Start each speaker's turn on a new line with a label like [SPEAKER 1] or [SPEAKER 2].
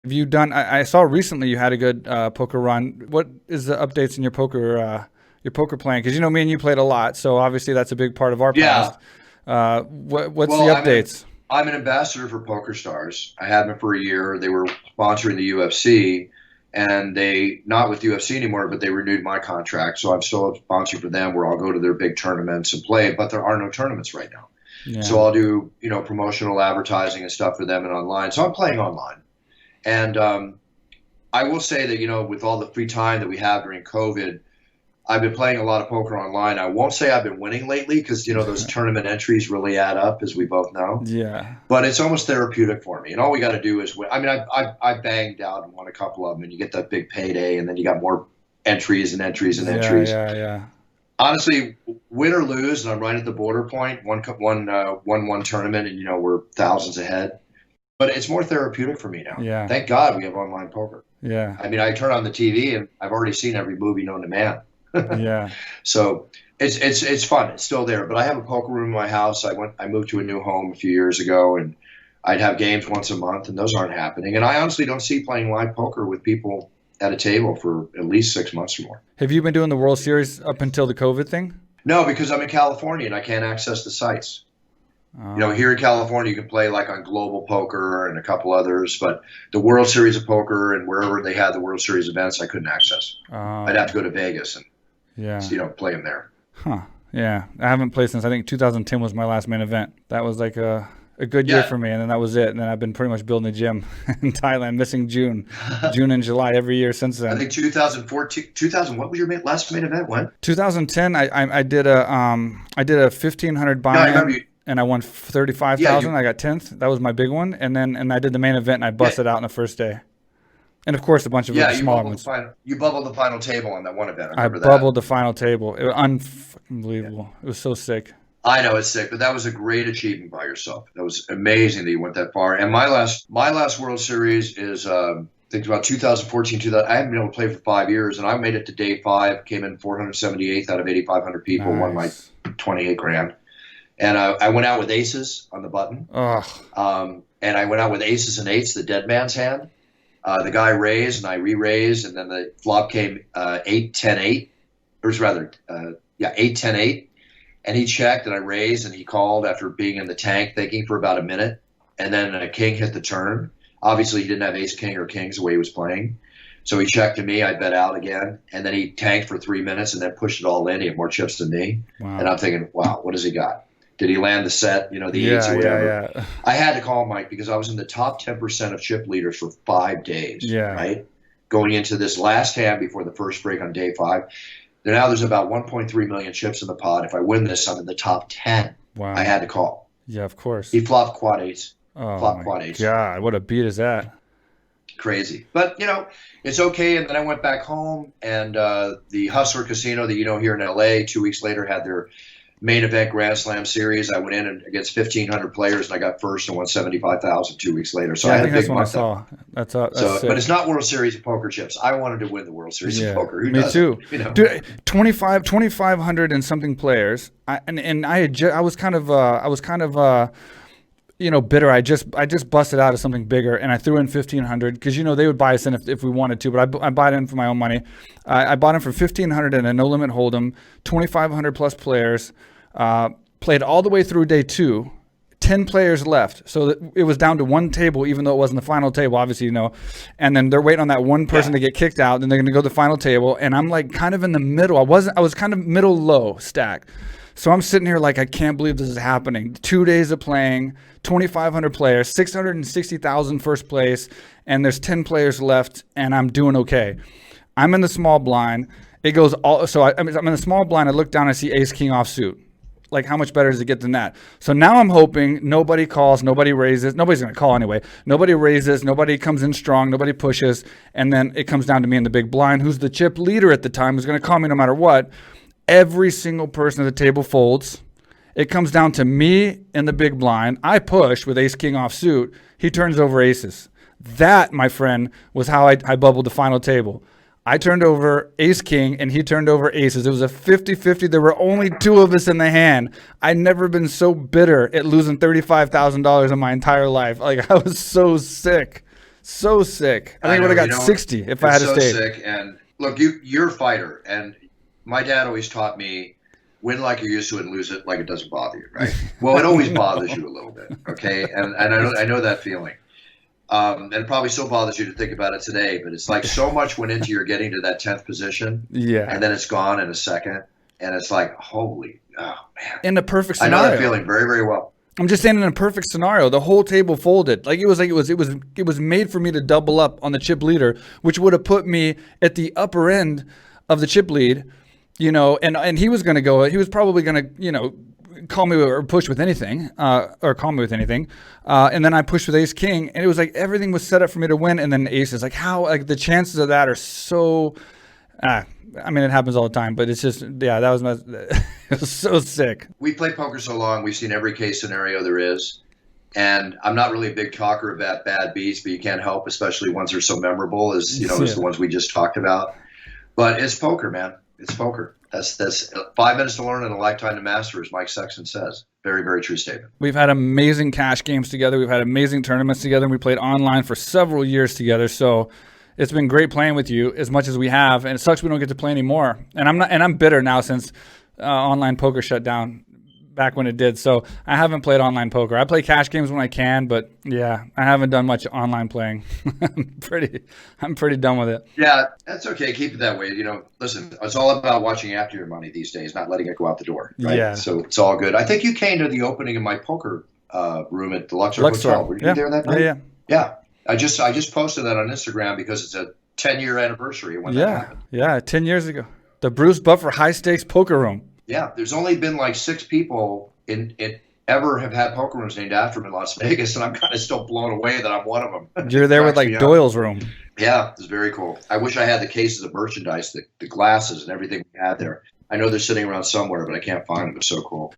[SPEAKER 1] Have you done? I saw recently you had a good poker run. What is the updates in your poker playing? Because me and you played a lot, so obviously that's a big part of our
[SPEAKER 2] Yeah.
[SPEAKER 1] past. What's the
[SPEAKER 2] Well,
[SPEAKER 1] updates?
[SPEAKER 2] I'm an ambassador for Poker Stars. I had been for a year. They were sponsoring the UFC, and they not with UFC anymore, but they renewed my contract. So I'm still a sponsor for them, where I'll go to their big tournaments and play. But there are no tournaments right now, so
[SPEAKER 1] Yeah,
[SPEAKER 2] I'll do promotional advertising and stuff for them and online. So I'm playing online, and I will say that with all the free time that we have during COVID. I've been playing a lot of poker online. I won't say I've been winning lately because those tournament entries really add up, as we both know.
[SPEAKER 1] yeah,
[SPEAKER 2] But it's almost therapeutic for me, and all we got to do is win. I mean, I banged out and won a couple of them, and you get that big payday, and then you got more entries and entries and
[SPEAKER 1] yeah,
[SPEAKER 2] entries.
[SPEAKER 1] yeah, yeah,
[SPEAKER 2] Honestly, win or lose, and I'm right at the border point. One tournament, and we're thousands ahead. But it's more therapeutic for me now.
[SPEAKER 1] yeah,
[SPEAKER 2] Thank God we have online poker.
[SPEAKER 1] yeah,
[SPEAKER 2] I mean, I turn on the TV, and I've already seen every movie known to man.
[SPEAKER 1] yeah.
[SPEAKER 2] So it's fun. It's still there. But I have a poker room in my house. I moved to a new home a few years ago, and I'd have games once a month, and those aren't happening. And I honestly don't see playing live poker with people at a table for at least 6 months or more.
[SPEAKER 1] Have you been doing the World Series up until the COVID thing?
[SPEAKER 2] No, because I'm in California and I can't access the sites.
[SPEAKER 1] Oh,
[SPEAKER 2] Here in California, you can play like on Global Poker and a couple others, but the World Series of Poker and wherever they had the World Series events, I couldn't access. I'd have
[SPEAKER 1] oh,
[SPEAKER 2] to go to Vegas and
[SPEAKER 1] yeah.
[SPEAKER 2] play them there.
[SPEAKER 1] Huh. Yeah. I haven't played since I think 2010 was my last main event. That was like a good year
[SPEAKER 2] Yeah.
[SPEAKER 1] for me, and then that was it. And then I've been pretty much building a gym in Thailand, missing June and July every year since
[SPEAKER 2] I
[SPEAKER 1] then.
[SPEAKER 2] think 2014, 2000. What was your last main event? When?
[SPEAKER 1] 2010, I did a 1500
[SPEAKER 2] Yeah, I remember
[SPEAKER 1] buy-in,
[SPEAKER 2] you.
[SPEAKER 1] and I won
[SPEAKER 2] Yeah,
[SPEAKER 1] 35,000. I got 10th. That was my big one, and I did the main event and I
[SPEAKER 2] yeah,
[SPEAKER 1] busted out in the first day, and of course a bunch of
[SPEAKER 2] yeah.
[SPEAKER 1] other smaller ones.
[SPEAKER 2] You bubbled the final table on that one event. I
[SPEAKER 1] I
[SPEAKER 2] remember that.
[SPEAKER 1] bubbled the final table. It was unbelievable. It was so sick.
[SPEAKER 2] I know it's sick, but that was a great achievement by yourself. That was amazing that you went that far. And my last World Series is I think about 2014. 2000. I haven't been able to play for 5 years, and I made it to day five. Came in 478th out of 8,500 people. Won my
[SPEAKER 1] Nice.
[SPEAKER 2] 28 grand. And I went out with aces on the button.
[SPEAKER 1] Oh,
[SPEAKER 2] And I went out with aces and eights, the dead man's hand. The guy raised, and I re-raised, and then the flop came 8-10-8, or was rather, 8-10-8. And he checked, and I raised, and he called after being in the tank thinking for about a minute. And then a king hit the turn. Obviously, he didn't have ace, king, or kings the way he was playing. So he checked to me. I bet out again. And then he tanked for 3 minutes and then pushed it all in. He had more chips than me. And
[SPEAKER 1] wow.
[SPEAKER 2] I'm thinking, wow, what has he got? Did he land the set, the eights
[SPEAKER 1] Yeah,
[SPEAKER 2] or
[SPEAKER 1] yeah,
[SPEAKER 2] whatever?
[SPEAKER 1] yeah.
[SPEAKER 2] I had to call Mike because I was in the top 10% of chip leaders for 5 days,
[SPEAKER 1] Yeah.
[SPEAKER 2] right? Going into this last hand before the first break on day five. Now there's about 1.3 million chips in the pot. If I win this, I'm in the top 10. I
[SPEAKER 1] Wow.
[SPEAKER 2] had to call.
[SPEAKER 1] Yeah, of course.
[SPEAKER 2] He flopped quad eights.
[SPEAKER 1] Oh
[SPEAKER 2] Flop
[SPEAKER 1] my
[SPEAKER 2] quad eights.
[SPEAKER 1] God, what a beat is that?
[SPEAKER 2] Crazy. But, it's okay. And then I went back home, and the Hustler Casino that here in LA 2 weeks later had their main event Grand Slam series. I went in and against 1,500 players, and I got first and won 75,000 2 weeks later. So
[SPEAKER 1] Yeah,
[SPEAKER 2] I
[SPEAKER 1] I
[SPEAKER 2] had
[SPEAKER 1] think
[SPEAKER 2] a
[SPEAKER 1] that's
[SPEAKER 2] big
[SPEAKER 1] what I
[SPEAKER 2] month.
[SPEAKER 1] saw. That's
[SPEAKER 2] So, but
[SPEAKER 1] sick.
[SPEAKER 2] it's not World Series of Poker chips. I wanted to win the World Series of
[SPEAKER 1] Yeah,
[SPEAKER 2] Poker. Who
[SPEAKER 1] me
[SPEAKER 2] doesn't?
[SPEAKER 1] too. Dude, 2,500 and something players. And I was kind of bitter. I just busted out of something bigger, and I threw in 1,500 because they would buy us in if we wanted to, but I bought in for my own money. I bought in for 1,500 and a no limit hold'em, 2,500 plus players. Played all the way through day two. 10 players left. So it was down to one table, even though it wasn't the final table, obviously, And then they're waiting on that one person
[SPEAKER 2] Yeah.
[SPEAKER 1] to get kicked out. Then they're going to go to the final table. And I'm like kind of in the middle. I was kind of middle low stack. So I'm sitting here like, I can't believe this is happening. 2 days of playing, 2,500 players, 660,000 first place. And there's 10 players left, and I'm doing okay. I'm in the small blind. It goes all, so I'm in the small blind. I look down, I see ace, king offsuit. Like, how much better does it get than that? So now I'm hoping nobody calls, nobody raises. Nobody's going to call anyway. Nobody raises, nobody comes in strong, nobody pushes. And then it comes down to me in the big blind, who's the chip leader at the time, who's going to call me no matter what. Every single person at the table folds. It comes down to me in the big blind. I push with ace, king offsuit. He turns over aces. That, my friend, was how I bubbled the final table. I turned over ace king and he turned over aces. It was a 50-50. There were only two of us in the hand. I'd never been so bitter at losing $35,000 in my entire life. Like, I was so sick. So sick. I think I
[SPEAKER 2] know,
[SPEAKER 1] would have
[SPEAKER 2] you
[SPEAKER 1] got
[SPEAKER 2] know,
[SPEAKER 1] 60 if I had
[SPEAKER 2] it's so
[SPEAKER 1] stayed.
[SPEAKER 2] sick. And look, you're a fighter, and my dad always taught me win like you're used to it and lose it like it doesn't bother you, right? Well, it always bothers you a little bit, okay? And I know that feeling. And it probably still bothers you to think about it today, but it's like so much went into your getting to that 10th position,
[SPEAKER 1] Yeah.
[SPEAKER 2] and then it's gone in a second, and it's like, holy, oh man.
[SPEAKER 1] In a perfect
[SPEAKER 2] I
[SPEAKER 1] scenario.
[SPEAKER 2] know that feeling very, very well.
[SPEAKER 1] I'm just saying in a perfect scenario, the whole table folded. Like it was made for me to double up on the chip leader, which would have put me at the upper end of the chip lead, you know, and he was probably going to, you know, call me or push with anything, or call me with anything. And then I pushed with ace king, and it was like everything was set up for me to win. And then ace is like, how, like the chances of that are so, I mean, it happens all the time, but it's just, yeah, that was it was so sick.
[SPEAKER 2] We played poker so long, we've seen every case scenario there is. And I'm not really a big talker about bad beats, but you can't help, especially ones that are so memorable as, you know, as the ones we just talked about. But it's poker, man. It's poker. That's 5 minutes to learn and a lifetime to master, as Mike Sexton says. Very, very true statement.
[SPEAKER 1] We've had amazing cash games together. We've had amazing tournaments together. We played online for several years together. So it's been great playing with you as much as we have. And it sucks we don't get to play anymore. And I'm bitter now since online poker shut down back when it did. So I haven't played online poker. I play cash games when I can, but yeah, I haven't done much online playing. I'm pretty done with it.
[SPEAKER 2] Yeah, that's okay. Keep it that way. You know, listen, it's all about watching after your money these days, not letting it go out the door. Right?
[SPEAKER 1] Yeah.
[SPEAKER 2] So it's all good. I think you came to the opening of my poker room at the Luxor Hotel. Were you there that night?
[SPEAKER 1] Yeah.
[SPEAKER 2] Yeah. I just posted that on Instagram because it's a 10-year anniversary when that happened.
[SPEAKER 1] Yeah, 10 years ago. The Bruce Buffer high stakes poker room.
[SPEAKER 2] Yeah, there's only been like 6 people in ever have had poker rooms named after them in Las Vegas, and I'm kind of still blown away that I'm one of them.
[SPEAKER 1] You're there with like Doyle's room.
[SPEAKER 2] Yeah, it's very cool. I wish I had the cases of merchandise, the glasses and everything we had there. I know they're sitting around somewhere, but I can't find them. It's so cool.